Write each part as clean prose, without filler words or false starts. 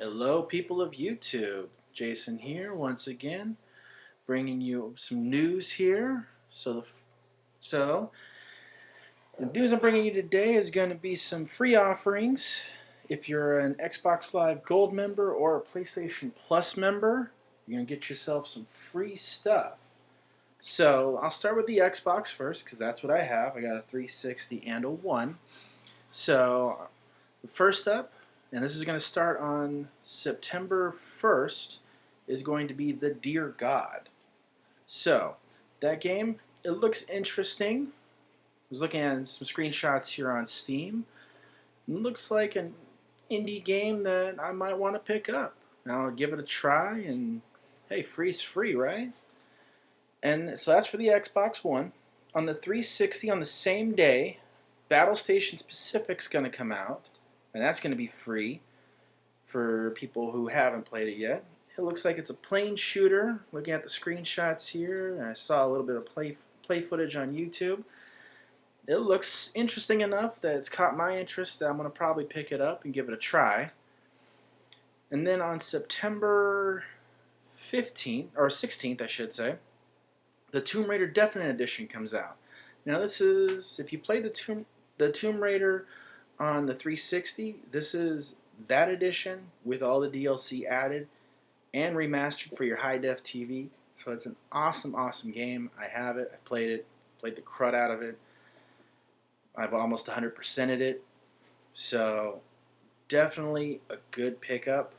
Hello, people of YouTube. Jason here once again, bringing you some news here. So the news I'm bringing you today is going to be some free offerings. If you're an Xbox Live Gold member or a PlayStation Plus member, you're going to get yourself some free stuff. So I'll start with the Xbox first because that's what I have. I got a 360 and a One. So first up, and this is going to start on September 1st, is going to be the Dear God. So, that game, it looks interesting. I was looking at some screenshots here on Steam. It looks like an indie game that I might want to pick up. I'll give it a try, and hey, free's free, right? And so that's for the Xbox One. On the 360, on the same day, Battle Station Pacific's going to come out, and that's going to be free for people who haven't played it yet. It looks like it's a plane shooter. Looking at the screenshots here, and I saw a little bit of play footage on YouTube. It looks interesting enough that it's caught my interest that I'm going to probably pick it up and give it a try. And then on September 15th, or 16th I should say, the Tomb Raider Definite Edition comes out. Now this is, if you played the Tomb Raider on the 360, this is that edition with all the DLC added and remastered for your high-def TV. So it's an awesome, awesome game. I have it. I've played it. Played the crud out of it. I've almost 100%ed it. So definitely a good pickup.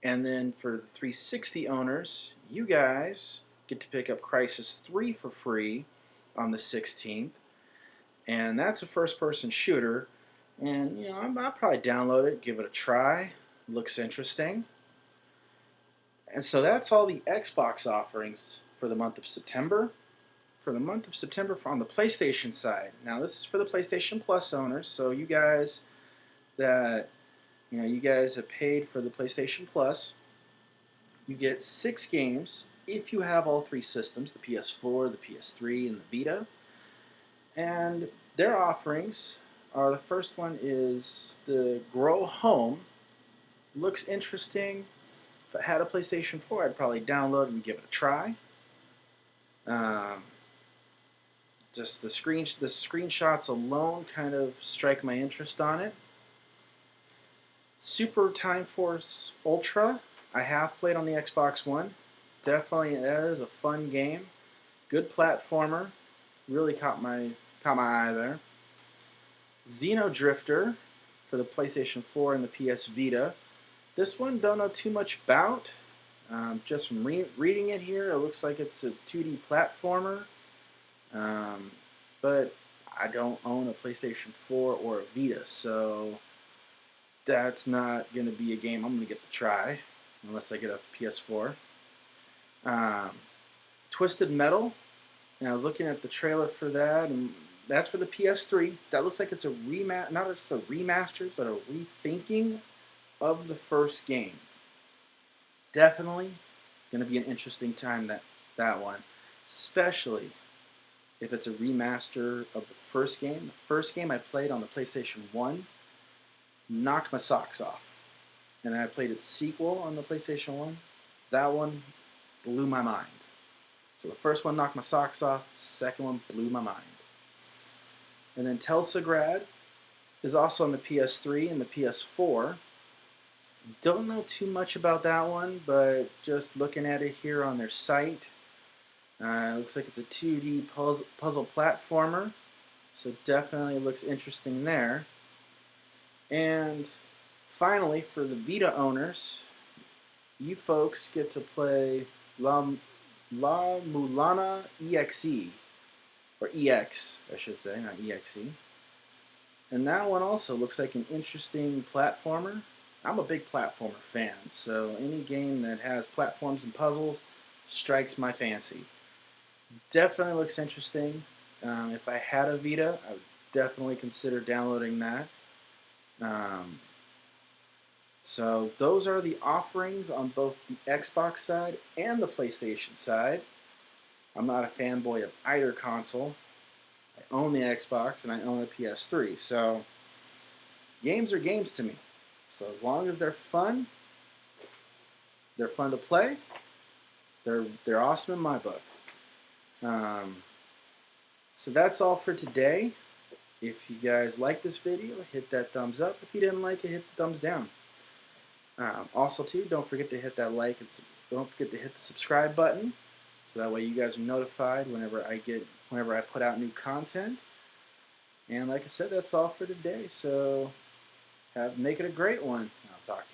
And then for the 360 owners, you guys get to pick up Crysis 3 for free on the 16th. And that's a first-person shooter. And, I'll probably download it, give it a try. Looks interesting. And so that's all the Xbox offerings for the month of September. For the month of September on the PlayStation side. Now, this is for the PlayStation Plus owners. So you guys that, you guys have paid for the PlayStation Plus, you get 6 games if you have all 3 systems, the PS4, the PS3, and the Vita. And their offerings the first one is the Grow Home. Looks interesting. If I had a PlayStation 4, I'd probably download it and give it a try. Just the screenshots alone kind of strike my interest on it. Super Time Force Ultra, I have played on the Xbox One. Definitely, that is a fun game. Good platformer. Really caught my eye there. Xeno Drifter for the PlayStation 4 and the PS Vita. This one don't know too much about. Just from reading it here, it looks like it's a 2D platformer. But I don't own a PlayStation 4 or a Vita, so that's not going to be a game I'm going to get to try unless I get a PS4. Twisted Metal. And I was looking at the trailer for that, and that's for the PS3. That looks like it's a not just a remaster, but a rethinking of the first game. Definitely going to be an interesting time, that one. Especially if it's a remaster of the first game. The first game I played on the PlayStation 1 knocked my socks off. And then I played its sequel on the PlayStation 1. That one blew my mind. So the first one knocked my socks off. The second one blew my mind. And then Telsagrad is also on the PS3 and the PS4. Don't know too much about that one, but just looking at it here on their site, looks like it's a 2D puzzle platformer. So definitely looks interesting there. And finally, for the Vita owners, you folks get to play La Mulana EXE. Or EX, I should say, not EXE. And that one also looks like an interesting platformer. I'm a big platformer fan, so any game that has platforms and puzzles strikes my fancy. Definitely looks interesting. If I had a Vita, I would definitely consider downloading that. So those are the offerings on both the Xbox side and the PlayStation side. I'm not a fanboy of either console. I own the Xbox and I own the PS3. So games are games to me. So as long as they're fun to play, they're awesome in my book. So that's all for today. If you guys like this video, hit that thumbs up. If you didn't like it, hit the thumbs down. Also, too, don't forget to hit that like and don't forget to hit the subscribe button, so that way you guys are notified whenever I put out new content. And like I said, that's all for today. So make it a great one. I'll talk to you.